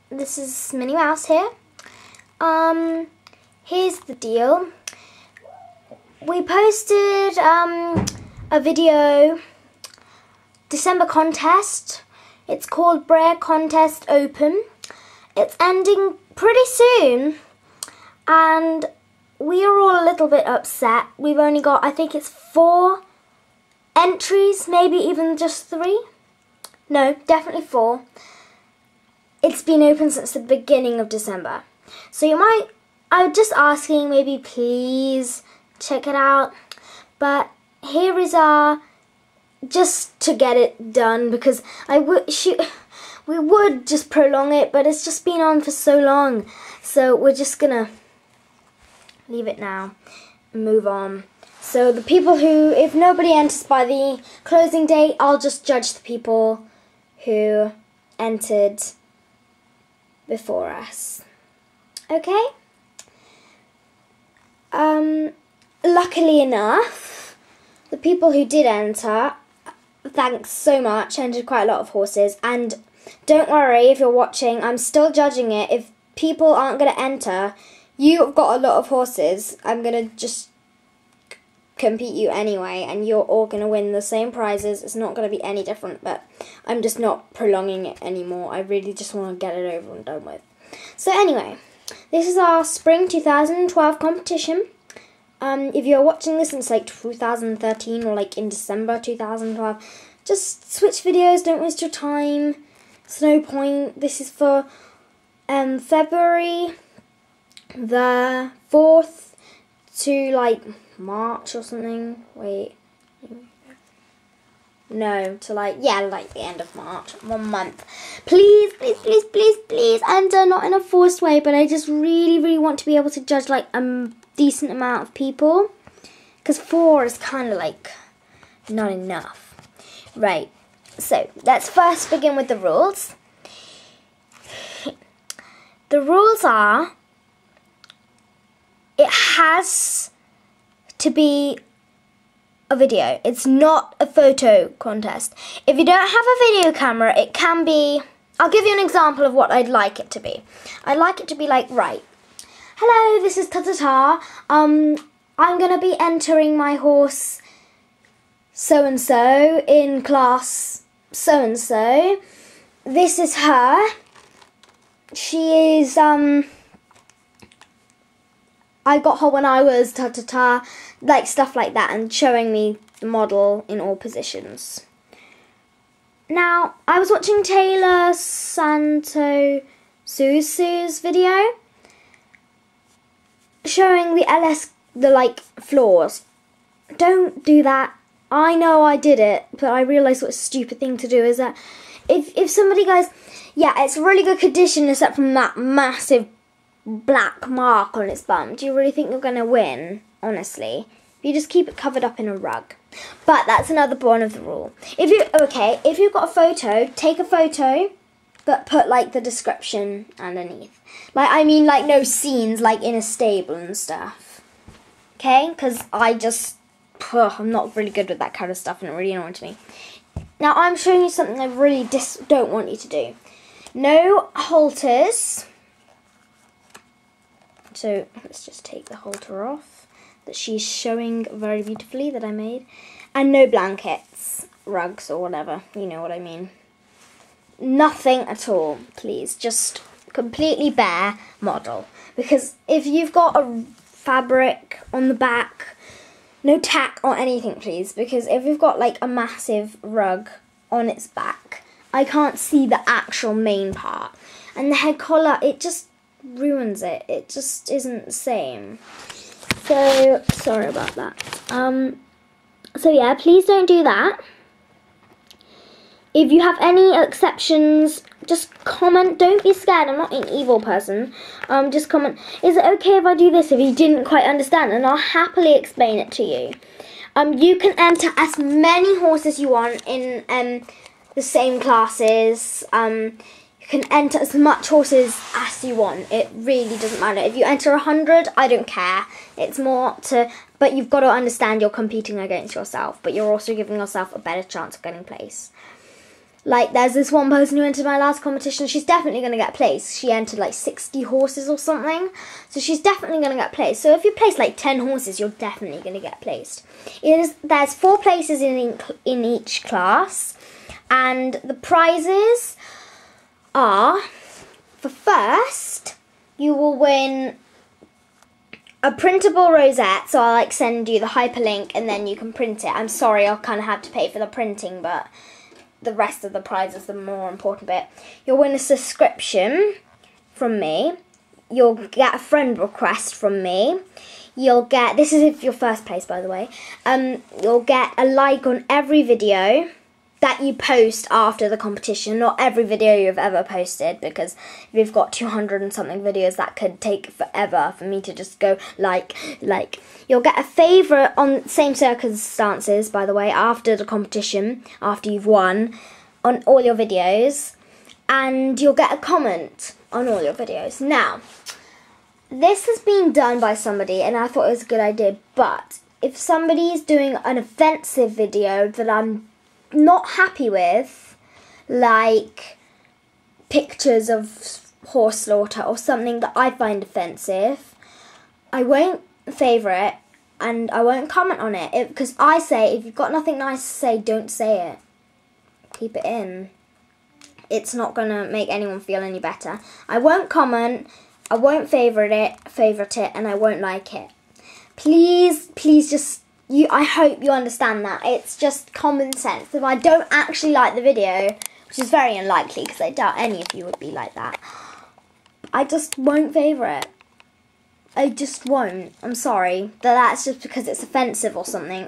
this is Minnie Mouse here. Here's the deal. We posted a video December contest. It's called Breyer Contest Open. It's ending pretty soon, and we are all a little bit upset. We've only got, I think it's 4 entries, maybe even just 3. No, definitely 4. It's been open since the beginning of December. So I'm just asking, maybe please check it out. But here is our, just to get it done, because we would just prolong it, but it's just been on for so long. So we're just gonna leave it now and move on. So the people who, if nobody enters by the closing date, I'll just judge the people who entered before us. Okay? Luckily enough, the people who did enter, thanks so much, entered quite a lot of horses. And don't worry if you're watching, I'm still judging it. If people aren't going to enter, you've got a lot of horses. I'm going to just compete you anyway, and you're all going to win the same prizes. It's not going to be any different, but I'm just not prolonging it anymore. I really just want to get it over and done with. So anyway, this is our spring 2012 competition. If you're watching this and it's like 2013 or like in December 2012, just switch videos, don't waste your time. It's no point. This is for February the 4th to like March or something. Wait. No, to like, yeah, like the end of March. 1 month. Please, please, please, please, please enter, not in a forced way, but I just really, really want to be able to judge like a decent amount of people. Because 4 is kind of like not enough. Right, so let's first begin with the rules. The rules are, it has to be a video. It's not a photo contest. If you don't have a video camera, it can be, I'll give you an example of what I'd like it to be. I'd like it to be like, right, hello, this is ta-ta-ta. I'm going to be entering my horse so-and-so in class so-and-so. This is her. She is, I got her when I was ta-ta-ta, like stuff like that, and showing me the model in all positions. Now, I was watching Taylor Santosus's video showing the like floors. Don't do that. I know I did it, but I realised what a stupid thing to do is that if somebody goes, yeah, it's really good condition except from that massive black mark on its bum, do you really think you're going to win? Honestly, you just keep it covered up in a rug. But that's another one of the rule. If you've got a photo, take a photo, but put like the description underneath. Like, I mean, like no scenes, like in a stable and stuff. Okay, because I'm not really good with that kind of stuff, and it really annoys me. Now I'm showing you something I really don't want you to do. No halters. So let's just take the halter off that she's showing very beautifully that I made. And no blankets, rugs or whatever, you know what I mean. Nothing at all, please. Just completely bare model. Because if you've got a fabric on the back, no tack or anything, please. Because if you've got like a massive rug on its back, I can't see the actual main part. And the head collar, it just ruins it. It just isn't the same. So sorry about that. So yeah, please don't do that. If you have any exceptions, just comment. Don't be scared. I'm not an evil person. Just comment, is it okay if I do this if you didn't quite understand? And I'll happily explain it to you. You can enter as many horses you want in the same classes. You can enter as much horses as you want. It really doesn't matter. If you enter 100, I don't care. It's more to, but you've got to understand you're competing against yourself, but you're also giving yourself a better chance of getting place. Like, there's this one person who entered my last competition. She's definitely going to get placed. She entered like 60 horses or something. So she's definitely going to get placed. So if you place like 10 horses, you're definitely going to get placed. There's 4 places in each class. And the prizes are, for first, you will win a printable rosette. So I'll like send you the hyperlink and then you can print it. I'm sorry, I'll kind of have to pay for the printing, but the rest of the prize is the more important bit. You'll win a subscription from me. You'll get a friend request from me. You'll get, this is if you're first place by the way, you'll get a like on every video that you post after the competition. Not every video you've ever posted, because if you've got 200 and something videos, that could take forever for me to just go like. You'll get a favourite on same circumstances, by the way, after the competition, after you've won, on all your videos, and you'll get a comment on all your videos. Now, this has been done by somebody and I thought it was a good idea, but if somebody is doing an offensive video that I'm not happy with, like pictures of horse slaughter or something that I find offensive, I won't favourite it and I won't comment on it, because I say if you've got nothing nice to say, don't say it. Keep it in. It's not going to make anyone feel any better. I won't comment, I won't favourite it, and I won't like it. Please just, I hope you understand that. It's just common sense. If I don't actually like the video, which is very unlikely because I doubt any of you would be like that, I just won't favourite it. I just won't. I'm sorry. That's just because it's offensive or something,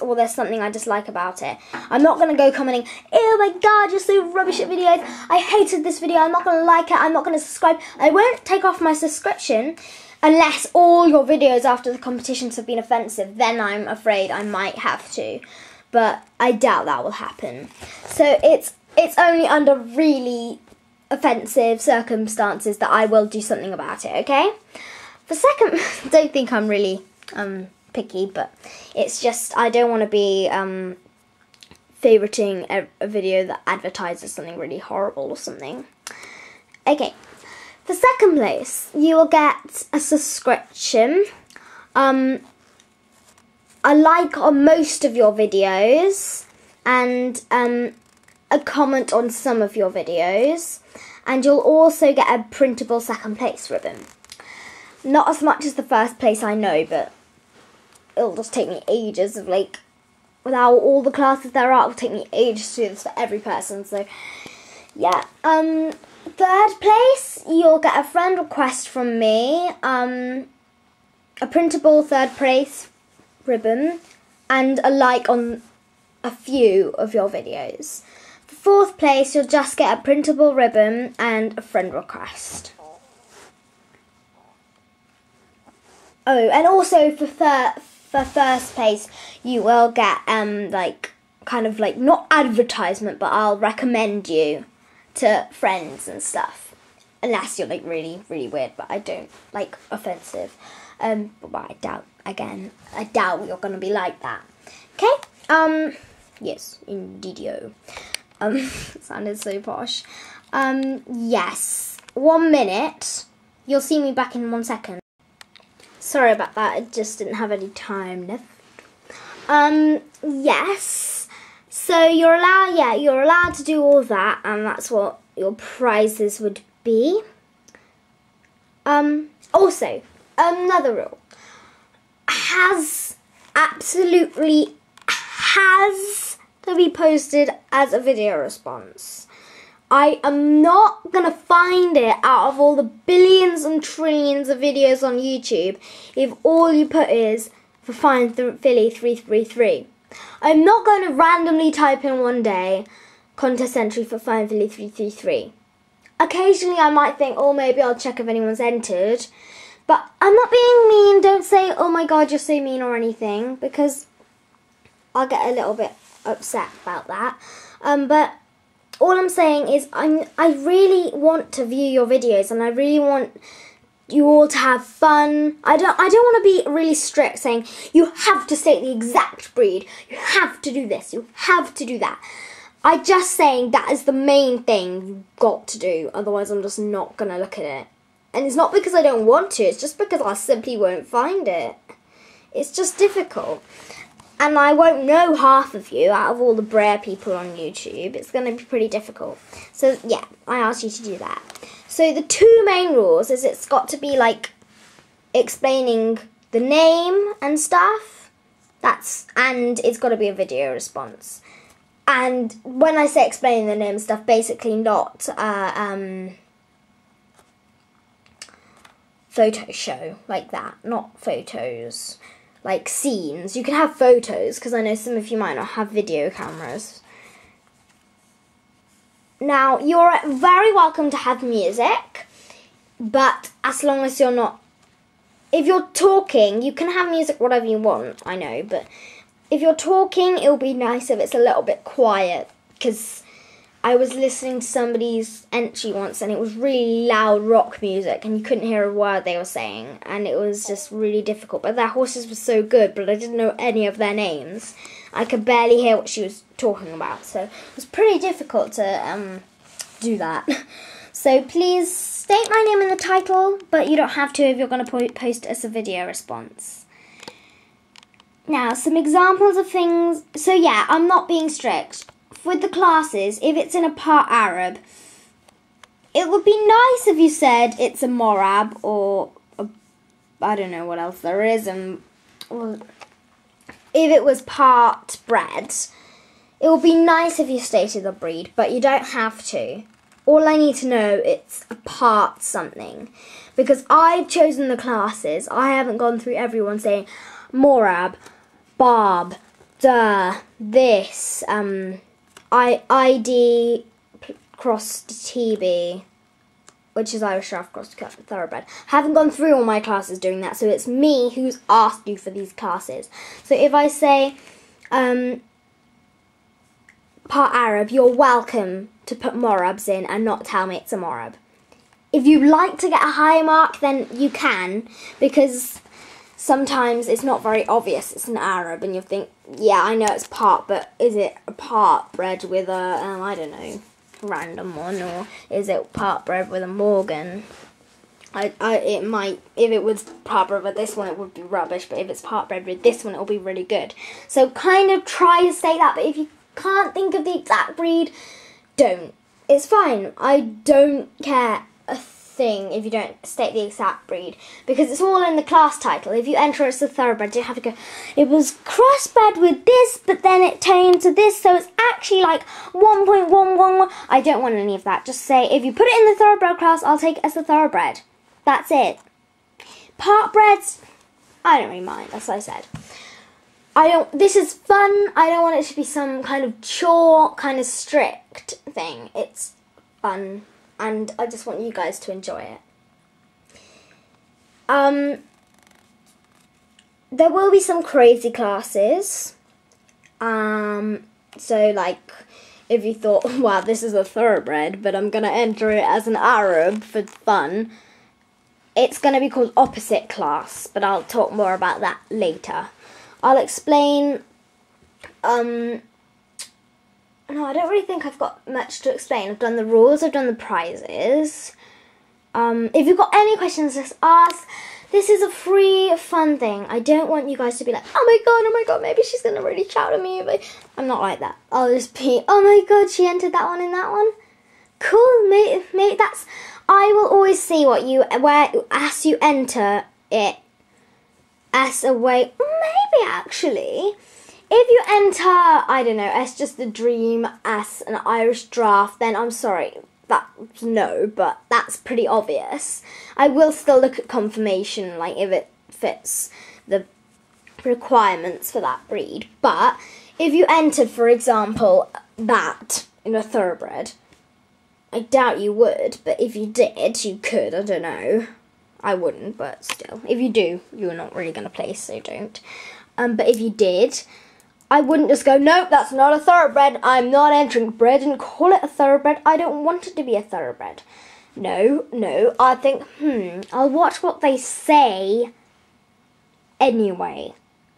or there's something I dislike about it. I'm not going to go commenting, oh my god, you're so rubbish at videos, I hated this video, I'm not going to like it, I'm not going to subscribe. I won't take off my subscription unless all your videos after the competitions have been offensive. Then I'm afraid I might have to. But I doubt that will happen. So it's only under really offensive circumstances that I will do something about it, okay? For second, don't think I'm really picky, but it's just I don't want to be favoriting a video that advertises something really horrible or something. Okay, for second place, you will get a subscription, a like on most of your videos, and a comment on some of your videos, and you'll also get a printable second place ribbon. Not as much as the first place, I know, but it'll just take me ages of, like, without all the classes there are, it'll take me ages to do this for every person, so, yeah. Third place, you'll get a friend request from me, a printable third place ribbon, and a like on a few of your videos. For fourth place, you'll just get a printable ribbon and a friend request. Oh, and also for first place, you will get like kind of like not advertisement, but I'll recommend you to friends and stuff, unless you're like really weird. But I don't like offensive. But I doubt you're gonna be like that. Okay. Yes, indeedio. Sounded so posh. Yes. 1 minute. You'll see me back in 1 second. Sorry about that, I just didn't have any time left. Yes. So you're allowed to do all that, and that's what your prizes would be. Also, another rule. Absolutely has to be posted as a video response. I am not going to find it out of all the billions and trillions of videos on YouTube if all you put is for Find Philly 333. I'm not going to randomly type in one day contest entry for Find Philly 333. Occasionally I might think, oh, maybe I'll check if anyone's entered. But I'm not being mean. Don't say, oh my god, you're so mean or anything, because I'll get a little bit upset about that. But all I'm saying is I really want to view your videos, and I really want you all to have fun. I don't want to be really strict saying you have to state the exact breed, you have to do this, you have to do that. I'm just saying that is the main thing you've got to do. Otherwise, I'm just not going to look at it. And it's not because I don't want to. It's just because I simply won't find it. It's just difficult. And I won't know half of you out of all the Breyer people on YouTube. It's going to be pretty difficult. So, yeah, I asked you to do that. So, the two main rules is it's got to be, like, explaining the name and stuff. And it's got to be a video response. And when I say explaining the name and stuff, basically not photo show like that. Not photos. Like scenes. You can have photos, because I know some of you might not have video cameras. Now, you're very welcome to have music, but as long as you're not... If you're talking, you can have music whatever you want, I know, but if you're talking, it'll be nice if it's a little bit quiet, because I was listening to somebody's entry once and it was really loud rock music and you couldn't hear a word they were saying, and it was just really difficult. But their horses were so good, but I didn't know any of their names. I could barely hear what she was talking about, so it was pretty difficult to do that. So please state my name in the title, but you don't have to if you're going to post as a video response. Now, some examples of things. So yeah, I'm not being strict. With the classes, if it's in a part Arab, it would be nice if you said it's a Morab or I don't know what else there is. If it was part bred, it would be nice if you stated the breed, but you don't have to. All I need to know it's a part something, because I've chosen the classes. I haven't gone through everyone saying Morab, Barb, this, ID crossed TB, which is Irish Giraffe crossed Thoroughbred. I haven't gone through all my classes doing that, so it's me who's asked you for these classes. So if I say part Arab, you're welcome to put Morabs in and not tell me it's a Morab. If you like to get a high mark, then you can, because sometimes it's not very obvious it's an Arab and you think, yeah, I know it's part, but is it a part bred with a, I don't know, random one, or is it part bred with a Morgan? It might, if it was part bred with this one, it would be rubbish, but if it's part bred with this one, it'll be really good. So kind of try to say that, but if you can't think of the exact breed, don't. It's fine. I don't care a thing if you don't state the exact breed, because it's all in the class title. If you enter as a thoroughbred, you have to go, it was crossbred with this, but then it turned into this, so it's actually like 1.111. I don't want any of that. Just say, if you put it in the thoroughbred class, I'll take it as a thoroughbred. That's it. Part breds, I don't really mind, as I said. This is fun. I don't want it to be some kind of chore, kind of strict thing. It's fun, and I just want you guys to enjoy it. There will be some crazy classes. So like, if you thought, wow, this is a thoroughbred, but I'm gonna enter it as an Arab for fun, it's gonna be called opposite class, but I'll talk more about that later. I'll explain, no, I don't really think I've got much to explain. I've done the rules, I've done the prizes. If you've got any questions, just ask. This is a free, fun thing. I don't want you guys to be like, oh my god, maybe she's going to really shout at me. But I'm not like that. I'll just be, oh my god, she entered that one in that one. Cool, mate, that's, I will always see what as you enter it. S away, maybe actually, if you enter, I don't know, S just the dream, S an Irish draft, then I'm sorry, that's no, but that's pretty obvious. I will still look at confirmation, like if it fits the requirements for that breed, but if you entered, for example, that in a thoroughbred, I doubt you would, but if you did, you could, I don't know. I wouldn't, but still. If you do, you're not really going to place, so don't. But if you did, I wouldn't just go, nope, that's not a thoroughbred. I'm not entering bred and call it a thoroughbred. I don't want it to be a thoroughbred. No, I think, I'll watch what they say anyway.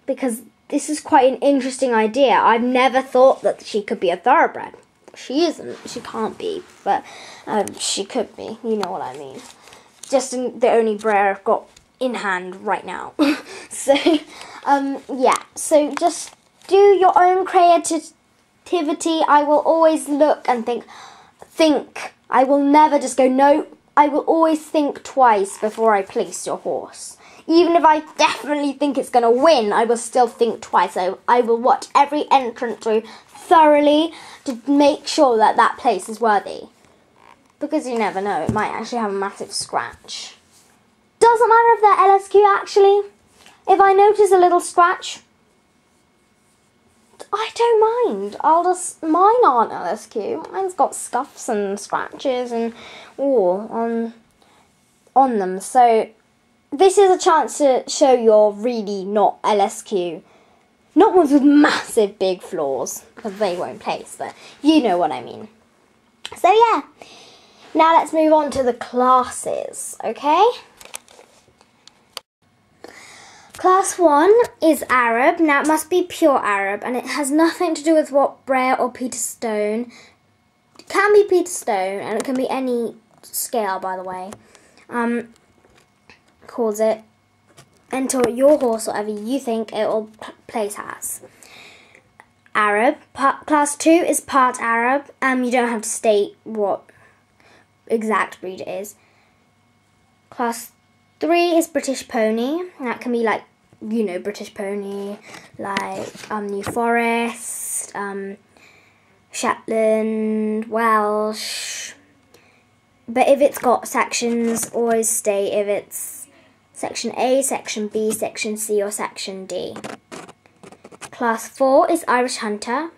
Because this is quite an interesting idea. I've never thought that she could be a thoroughbred. She isn't. She can't be, but she could be. You know what I mean. Just the only breyer I've got in hand right now. So, yeah. So just do your own creativity. I will always look and think. I will never just go, no. I will always think twice before I place your horse. Even if I definitely think it's going to win, I will still think twice. I will watch every entrance through thoroughly to make sure that that place is worthy. Because you never know, it might actually have a massive scratch. Doesn't matter if they're LSQ actually. If I notice a little scratch, I don't mind. Mine aren't LSQ. Mine's got scuffs and scratches and all on them. So this is a chance to show you're really not LSQ. Not ones with massive big flaws, because they won't place, but you know what I mean. So yeah, now let's move on to the classes, okay? Class 1 is Arab. Now it must be pure Arab, and it has nothing to do with what Breyer or Peter Stone. It can be Peter Stone, and it can be any scale, by the way. Calls it. Enter your horse, whatever you think it will place as. Arab. Class 2 is part Arab. You don't have to state what exact breed it is. Class 3 is British Pony. That can be like, you know, British Pony, like New Forest, Shetland, Welsh. But if it's got sections, always state if it's Section A, Section B, Section C, or Section D. Class 4 is Irish Hunter.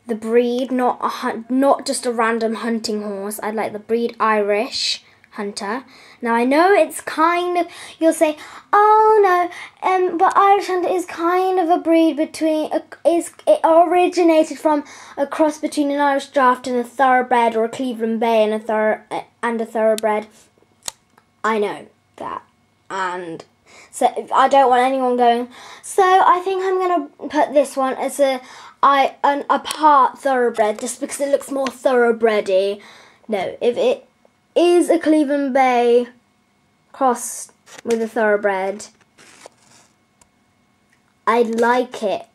The breed, not just a random hunting horse. I'd like the breed Irish Hunter. Now I know it's kind of, you'll say, oh no, but Irish Hunter is kind of a breed between, it originated from a cross between an Irish Draft and a Thoroughbred, or a Cleveland Bay and a Thoroughbred. I know that. And so I don't want anyone going, so I think I'm going to put this one as a part Thoroughbred just because it looks more thoroughbredy. No, if it is a Cleveland Bay crossed with a Thoroughbred, I'd like it.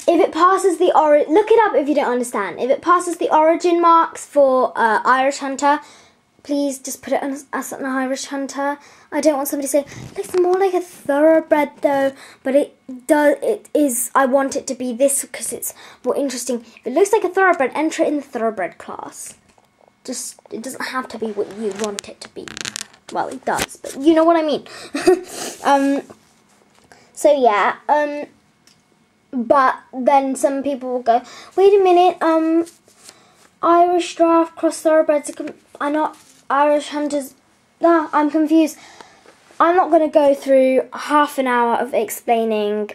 If it passes the look it up if you don't understand. If it passes the origin marks for Irish Hunter, please just put it as an Irish Hunter. I don't want somebody to say, it looks more like a Thoroughbred though, but it is, I want it to be this because it's more interesting. If it looks like a Thoroughbred, enter it in the Thoroughbred class. Just, it doesn't have to be what you want it to be. Well, it does, but you know what I mean. So yeah, but then some people will go, wait a minute, Irish Draft cross Thoroughbreds are not Irish Hunters. No, I'm confused. I'm not going to go through half an hour of explaining.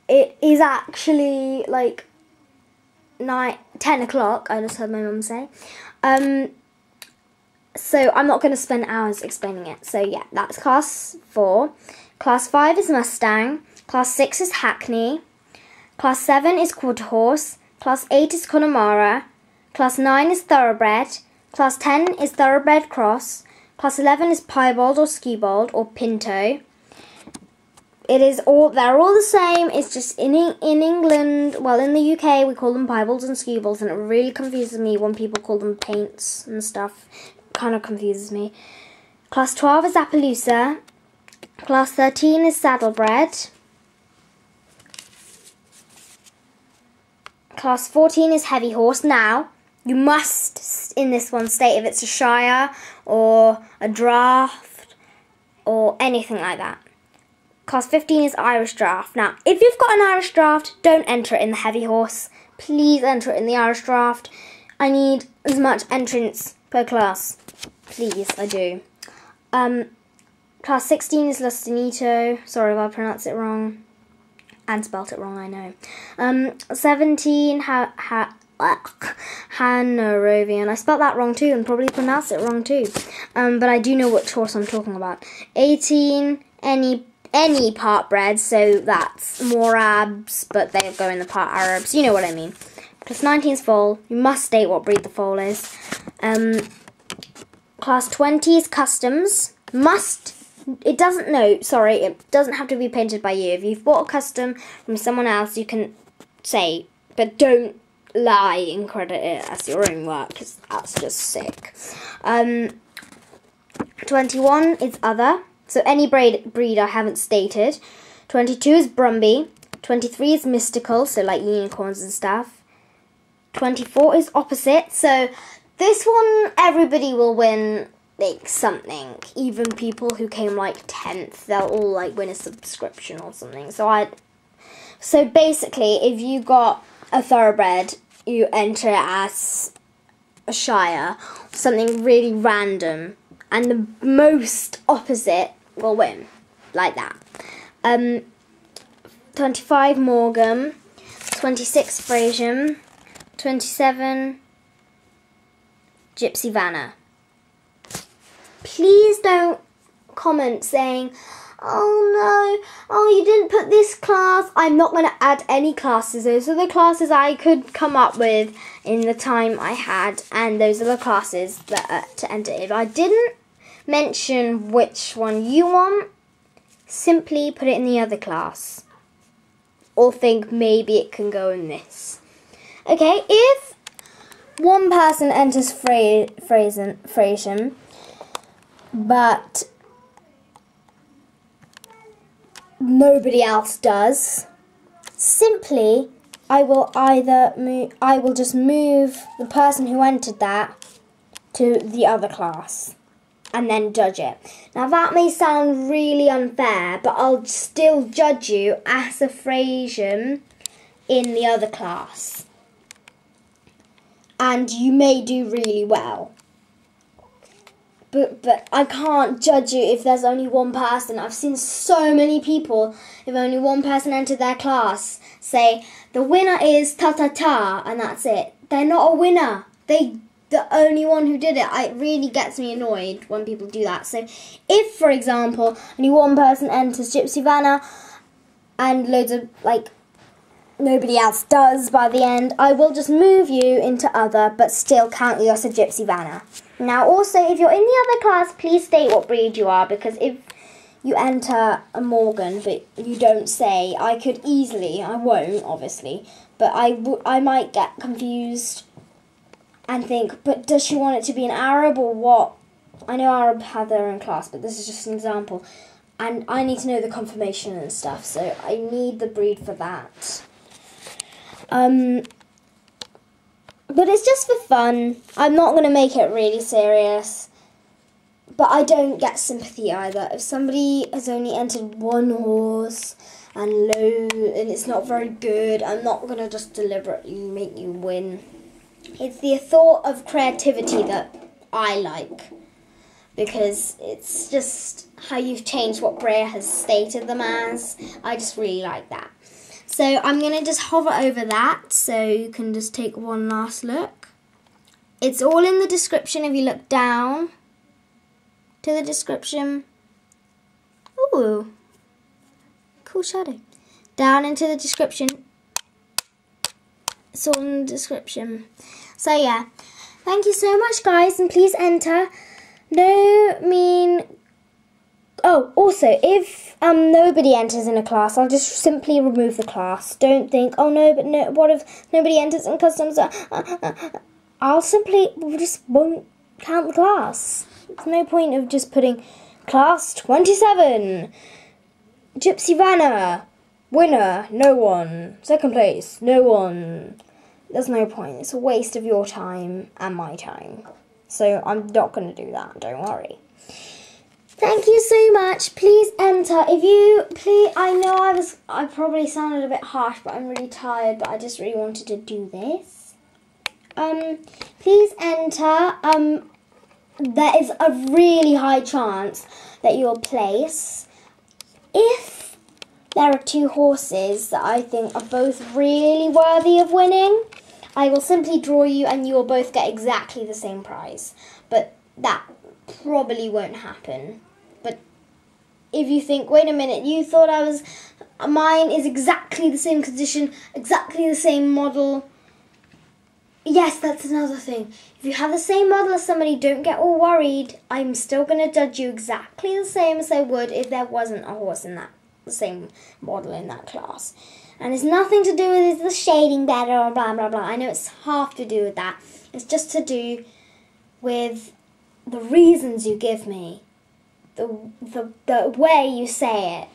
It is actually like 10 o'clock, I just heard my mum say. So I'm not going to spend hours explaining it. So yeah, that's class 4. Class 5 is Mustang. Class 6 is Hackney. Class 7 is Quarter Horse. Class 8 is Connemara. Class 9 is Thoroughbred. Class 10 is Thoroughbred Cross. Class 11 is Piebald or Skewbald or Pinto. They're all the same. It's just in England, well, in the UK, we call them Piebalds and Skewbalds, and it really confuses me when people call them paints and stuff. It kind of confuses me. Class 12 is Appaloosa. Class 13 is Saddlebred. Class 14 is Heavy Horse. Now, you must, in this one, state if it's a Shire or a Draft or anything like that. Class 15 is Irish Draft. Now, if you've got an Irish Draft, don't enter it in the Heavy Horse. Please enter it in the Irish Draft. I need as much entrance per class. Please, I do. Class 16 is Lustinito. Sorry if I pronounced it wrong. And spelt it wrong, I know. 17, Hanoverian. I spelled that wrong too and probably pronounced it wrong too. But I do know which horse I'm talking about. 18, any part bred, so that's more Arabs, but they go in the part Arabs. You know what I mean. Class 19's foal. You must state what breed the foal is. Class 20's customs. It doesn't have to be painted by you. If you've bought a custom from someone else, you can say, but don't lie and credit it as your own work, because that's just sick. 21 is other, so any breed I haven't stated. 22 is Brumby. 23 is mystical, so like unicorns and stuff. 24 is opposite, so this one everybody will win like something. Even people who came like 10th, they'll all like win a subscription or something. So basically, if you got a thoroughbred, you enter it as a shire, something really random, and the most opposite will win, like that. 25 Morgan, 26 Frasian, 27 Gypsy Vanna. Please don't comment saying, oh no, you didn't put this class. I'm not going to add any classes. Those are the classes I could come up with in the time I had, and those are the classes that to enter. If I didn't mention which one you want, simply put it in the other class, or think maybe it can go in this. Okay, if one person enters Frasian, but nobody else does, simply I will just move the person who entered that to the other class and then judge it. Now that may sound really unfair, but I'll still judge you as a Frasian in the other class. And you may do really well. But I can't judge you if there's only one person. I've seen so many people, if only one person entered their class, say, the winner is ta-ta-ta, and that's it. They're not a winner. The only one who did it. It really gets me annoyed when people do that. So if, for example, only one person enters Gypsy Vanna and loads of, like, nobody else does by the end, I will just move you into other, but still count you as a Gypsy Vanna. Now also, if you're in the other class, please state what breed you are, because if you enter a Morgan but you don't say, I won't obviously, but I might get confused and think, but does she want it to be an Arab or what? I know Arab have their own class, but this is just an example. And I need to know the confirmation and stuff, so I need the breed for that. But it's just for fun. I'm not going to make it really serious. But I don't get sympathy either. If somebody has only entered one horse and it's not very good, I'm not going to just deliberately make you win. It's the thought of creativity that I like, because it's just how you've changed what Breyer has stated them as. I just really like that. So I'm going to just hover over that so you can just take one last look. It's all in the description if you look down to the description. Ooh, cool shadow. Down into the description. It's all in the description. So yeah, thank you so much guys, and please enter. Oh, also, if nobody enters in a class, I'll just simply remove the class. Don't think, oh no, but no, what if nobody enters in customs? I'll simply just won't count the class. There's no point of just putting class 27, Gypsy Vanna, winner, no one, second place, no one. There's no point. It's a waste of your time and my time. So I'm not going to do that, don't worry. Thank you so much. Please enter. I know I probably sounded a bit harsh, but I'm really tired, but I just really wanted to do this. Please enter. There is a really high chance that you'll place. If there are two horses that I think are both really worthy of winning, I will simply draw you and you will both get exactly the same prize. But that probably won't happen. But if you think, wait a minute, you thought mine is exactly the same condition, exactly the same model, yes, that's another thing. If you have the same model as somebody, don't get all worried. I'm still going to judge you exactly the same as I would if there wasn't a horse in that the same model in that class. And it's nothing to do with is the shading better or blah, blah, blah. I know it's half to do with that. It's just to do with the reasons you give me, the way you say it,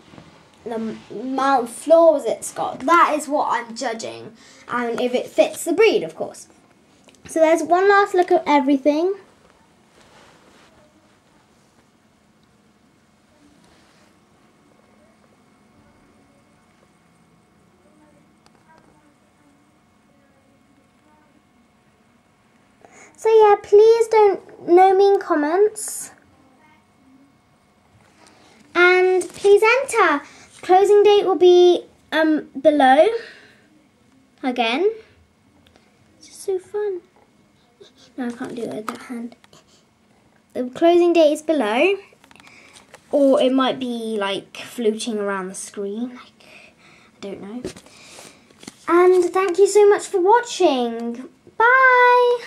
the amount of flaws it's got. That is what I'm judging. And if it fits the breed, of course. So there's one last look at everything. So yeah, please no mean comments. And please enter. Closing date will be below. Again. It's just so fun. No, I can't do it with that hand. The closing date is below. Or it might be like floating around the screen. Like, I don't know. And thank you so much for watching. Bye.